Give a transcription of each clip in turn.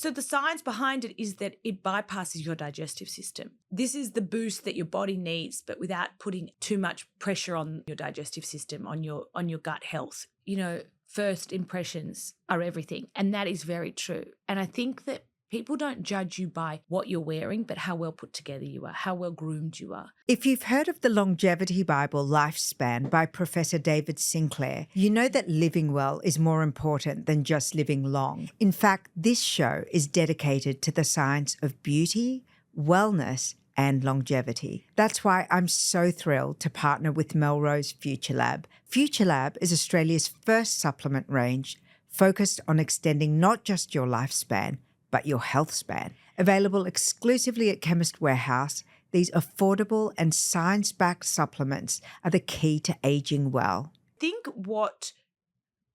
So the science behind it is that it bypasses your digestive system. This is the boost that your body needs, but without putting too much pressure on your digestive system, on your gut health. You know, first impressions are everything, and that is very true. And I think that people don't judge you by what you're wearing, but how well put together you are, how well groomed you are. If you've heard of the longevity Bible, Lifespan, by Professor David Sinclair, you know that living well is more important than just living long. In fact, this show is dedicated to the science of beauty, wellness, and longevity. That's why I'm so thrilled to partner with Melrose Future Lab. Future Lab is Australia's first supplement range focused on extending not just your lifespan, but your health span. Available exclusively at Chemist Warehouse, these affordable and science-backed supplements are the key to aging well. I think what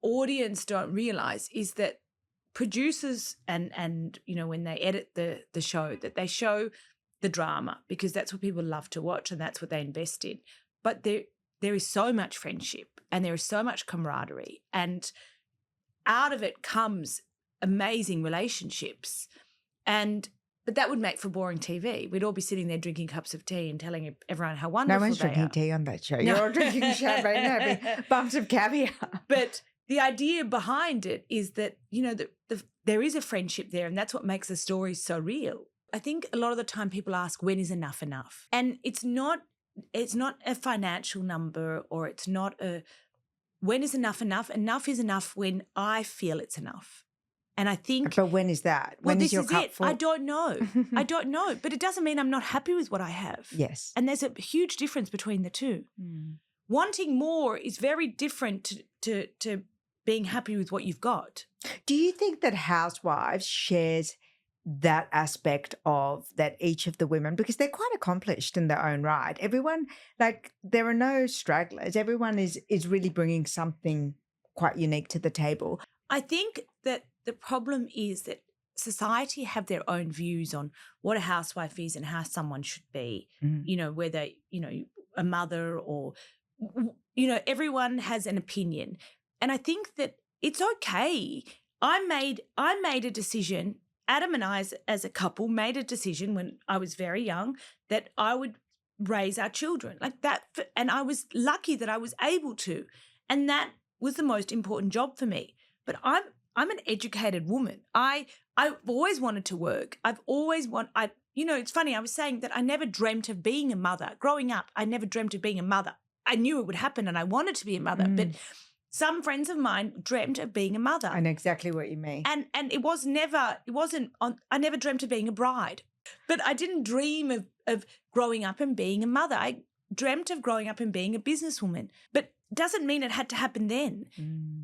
audience don't realise is that producers and you know, when they edit the show, that they show the drama because that's what people love to watch and that's what they invest in. But there is so much friendship and there is so much camaraderie, and out of it comes amazing relationships. But that would make for boring TV. We'd all be sitting there drinking cups of tea and telling everyone how wonderful no one's they drinking are. tea on that show. You're all drinking champagne, having bumps of caviar. But the idea behind it is that, you know, there is a friendship there, and that's what makes the stories so real. I think a lot of the time people ask, when is enough enough? And it's not a financial number, or it's not when is enough enough? Enough is enough when I feel it's enough. And I think... But when is that? When is your cup full? I don't know. I don't know. But it doesn't mean I'm not happy with what I have. Yes. And there's a huge difference between the two. Wanting more is very different to being happy with what you've got. Do you think that Housewives shares that aspect of that each of the women, because they're quite accomplished in their own right? Everyone, like, there are no stragglers. Everyone is really bringing something quite unique to the table. I think that the problem is that society have their own views on what a housewife is and how someone should be, you know, whether, you know, a mother or, you know, everyone has an opinion. And I think that it's okay. I made a decision, Adam and I as a couple made a decision when I was very young that I would raise our children like that. And I was lucky that I was able to. And that was the most important job for me. But I'm an educated woman. I've always wanted to work. You know, it's funny, I was saying that I never dreamt of being a mother. Growing up, I never dreamt of being a mother. I knew it would happen and I wanted to be a mother, but some friends of mine dreamt of being a mother. I know exactly what you mean. And I never dreamt of being a bride. But I didn't dream of growing up and being a mother. I dreamt of growing up and being a businesswoman. But doesn't mean it had to happen then.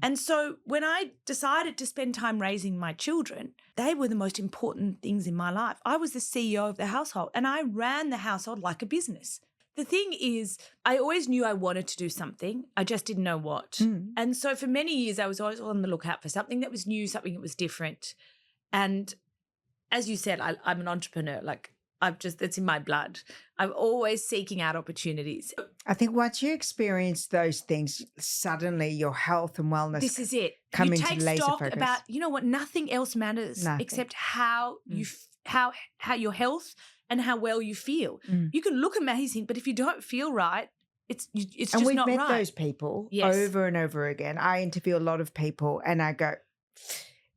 And so when I decided to spend time raising my children, they were the most important things in my life. I was the CEO of the household and I ran the household like a business. The thing is, I always knew I wanted to do something. I just didn't know what. And so for many years, I was always on the lookout for something that was new, something that was different. And as you said, I'm an entrepreneur. Like, it's in my blood. I'm always seeking out opportunities. I think once you experience those things, suddenly your health and wellness this is it. come You into take laser stock focus. about, you know what, nothing else matters except how you how your health and how well you feel. You can look amazing, but if you don't feel right, it's just not right. And we've met those people over and over again. I interview a lot of people and I go,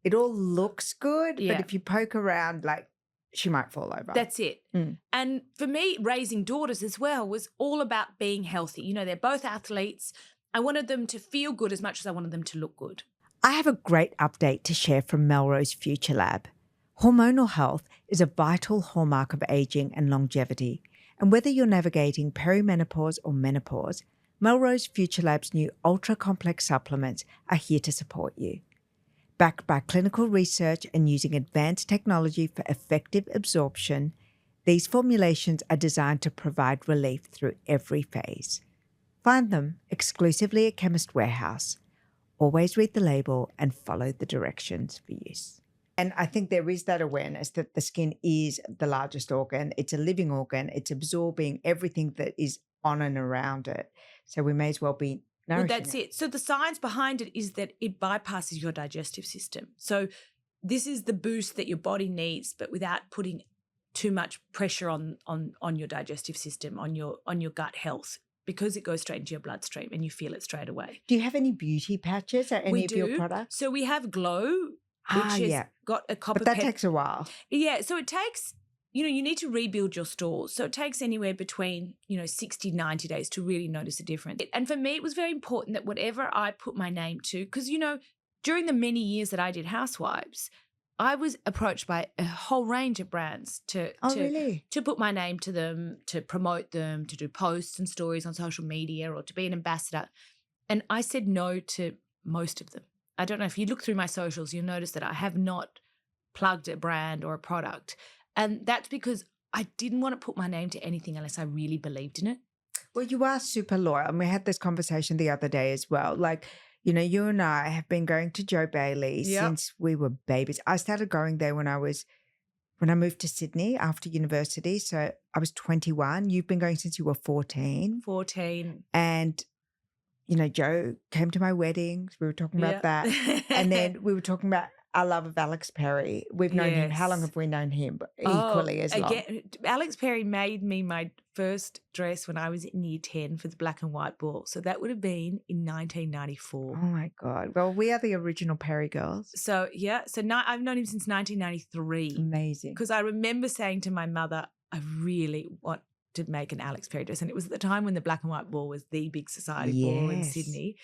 it all looks good, but if you poke around, like, she might fall over. That's it. And for me, raising daughters as well was all about being healthy. You know, they're both athletes. I wanted them to feel good as much as I wanted them to look good. I have a great update to share from Melrose Future Lab. Hormonal health is a vital hallmark of aging and longevity. And whether you're navigating perimenopause or menopause, Melrose Future Lab's new ultra-complex supplements are here to support you. Backed by clinical research and using advanced technology for effective absorption, these formulations are designed to provide relief through every phase. Find them exclusively at Chemist Warehouse. Always read the label and follow the directions for use. And I think there is that awareness that the skin is the largest organ. It's a living organ. It's absorbing everything that is on and around it. So we may as well be well, that's it. So the science behind it is that it bypasses your digestive system. So this is the boost that your body needs, but without putting too much pressure on your digestive system, on your gut health, because it goes straight into your bloodstream and you feel it straight away. Do you have any beauty patches or any of your products? So we have Glow, which has got a copper. But that takes a while. Yeah, so it takes, you need to rebuild your stores. So it takes anywhere between, 60, 90 days to really notice a difference. And for me, it was very important that whatever I put my name to, because, during the many years that I did Housewives, I was approached by a whole range of brands to put my name to them, to promote them, to do posts and stories on social media or to be an ambassador. And I said no to most of them. I don't know, if you look through my socials, you'll notice that I have not plugged a brand or a product. And that's because I didn't want to put my name to anything unless I really believed in it. Well, you are super loyal. And we had this conversation the other day as well. Like, you and I have been going to Joe Bailey since we were babies. I started going there when I moved to Sydney after university. So I was 21. You've been going since you were 14. 14. And, Joe came to my wedding. We were talking about that. And then we were talking about our love of Alex Perry. We've known him. How long have we known him? Equally as long. Alex Perry made me my first dress when I was in year 10 for the black and white ball. So that would have been in 1994. Oh, my God. Well, we are the original Perry girls. So, I've known him since 1993. Amazing. Because I remember saying to my mother, I really want to make an Alex Perry dress. And it was at the time when the black and white ball was the big society ball in Sydney.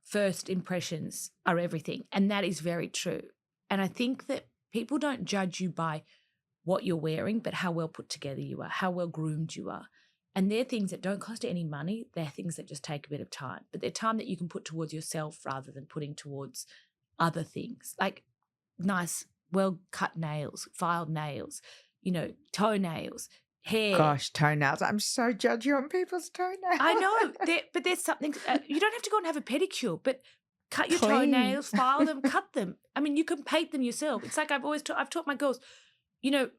First impressions are everything. And that is very true. And I think that people don't judge you by what you're wearing, but how well put together you are, how well groomed you are. And they're things that don't cost any money. They're things that just take a bit of time. But they're time that you can put towards yourself rather than putting towards other things. Like nice, well-cut nails, filed nails, toenails, hair. Gosh, toenails. I'm so judgy on people's toenails. I know, but there's something, you don't have to go and have a pedicure, but cut your toenails, file them, cut them. I mean, you can paint them yourself. It's like I've taught my girls, a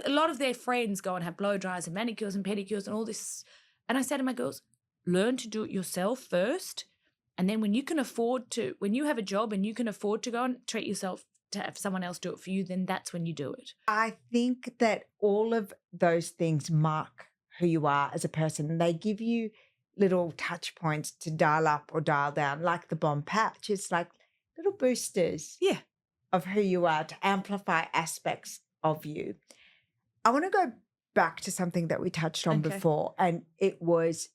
lot of their friends go and have blow dries and manicures and pedicures and all this. And I say to my girls, learn to do it yourself first. And then when you have a job and you can afford to go and treat yourself, to have someone else do it for you, then that's when you do it. I think that all of those things mark who you are as a person. They give you little touch points to dial up or dial down, like the bomb patch. It's like little boosters of who you are to amplify aspects of you. I want to go back to something that we touched on before, and it was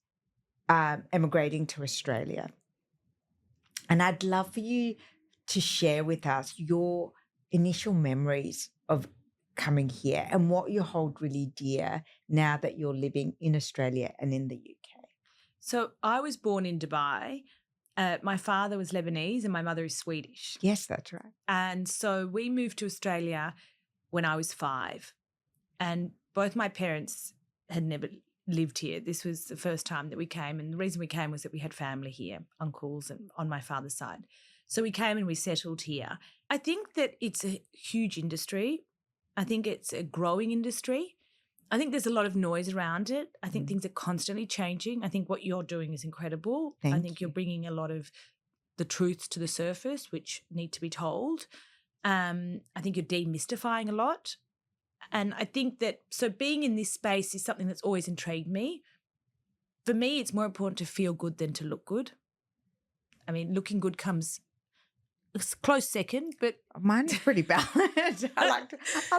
emigrating to Australia. And I'd love for you to share with us your initial memories of coming here and what you hold really dear now that you're living in Australia and in the UK. So I was born in Dubai. My father was Lebanese and my mother is Swedish. Yes, that's right. And so we moved to Australia when I was 5. And both my parents had never lived here. This was the first time that we came. And the reason we came was that we had family here, uncles and on my father's side. So we came and we settled here. I think that it's a huge industry. I think it's a growing industry. I think there's a lot of noise around it. I think things are constantly changing. I think what you're doing is incredible. I think you're bringing a lot of the truths to the surface, which need to be told. I think you're demystifying a lot. And I think that, so being in this space is something that's always intrigued me. For me, it's more important to feel good than to look good. I mean, looking good comes a close second, but mine's pretty balanced. I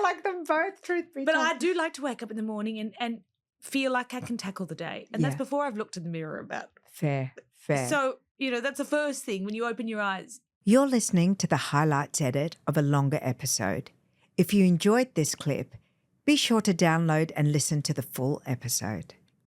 like them both, truth be told. But I do like to wake up in the morning and feel like I can tackle the day. And that's before I've looked in the mirror about. Fair. So, that's the first thing when you open your eyes. You're listening to the highlights edit of a longer episode. If you enjoyed this clip, be sure to download and listen to the full episode.